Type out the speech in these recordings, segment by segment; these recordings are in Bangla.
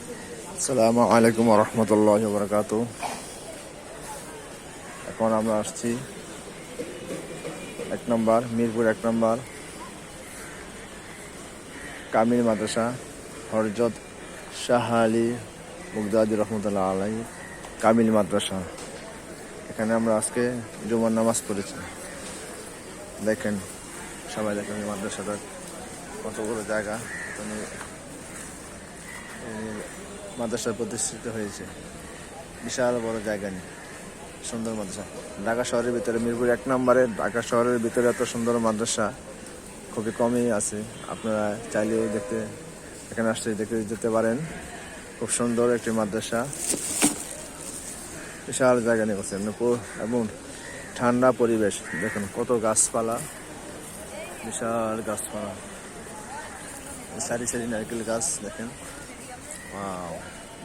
আসসালামু আলাইকুম ওয়া রাহমাতুল্লাহি ওয়া বারাকাতুহু। এখন আমরা আসছি মিরপুর 1 নম্বর কামিল মাদ্রাসা হযরত শাহ আলী মুগদাদি রহমাতুল্লাহ আলাইহি কামিল মাদ্রাসা। এখানে আমরা আজকে জুমার নামাজ পড়েছি। দেখেন, সবাই দেখেন এই মাদ্রাসাটা কত বড় জায়গা। মাদ্রাসা প্রতিষ্ঠিত হয়েছে বিশাল বড় জায়গা নিয়ে, সুন্দর মাদ্রাসা। ঢাকা শহরের ভিতরে মিরপুর 1 নম্বরে ঢাকা শহরের ভিতরে এত সুন্দর মাদ্রাসা খুবই কমই আছে। আপনারা চাইলেও এখানে আসতে দেখতে যেতে পারেন। খুব সুন্দর একটি মাদ্রাসা, বিশাল জায়গা নিয়ে করছে এবং ঠান্ডা পরিবেশ। দেখুন কত গাছপালা, বিশাল গাছপালা, সারি সারি নারকেল গাছ দেখেন।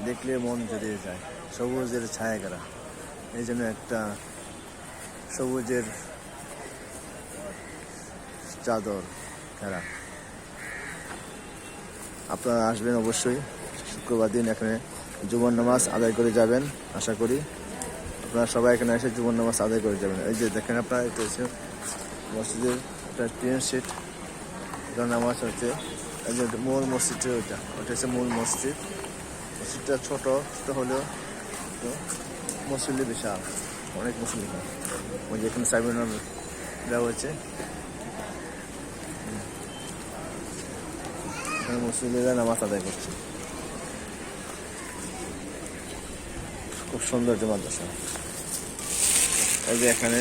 দেখলে মন জড়িয়ে যায়, সবুজের ছায়া ঘেরা। এই জন্য একটা সবুজের চাদর ঘেরা। আপনারা আসবেন অবশ্যই শুক্রবার দিন, এখানে জুমার নামাজ আদায় করে যাবেন। আশা করি আপনারা সবাই এখানে এসে জুমার নামাজ আদায় করে যাবেন। এই যে দেখেন, আপনারা এটা হচ্ছে মসজিদের একটা টিন শিট, এটা নামাজ হচ্ছে। এই যে মূল মসজিদটা, ওটা হচ্ছে মূল মসজিদ। মসজিদটা ছোট হলেও মুসল্লি বিশাল, অনেক মুসল্লি। ওই যে এখানে সাইবেন দেওয়া হয়েছে, এখানে মুসল্লিরা নামাজ আদায় করছে। খুব সুন্দর যে মাদ্রাসা। এই যে এখানে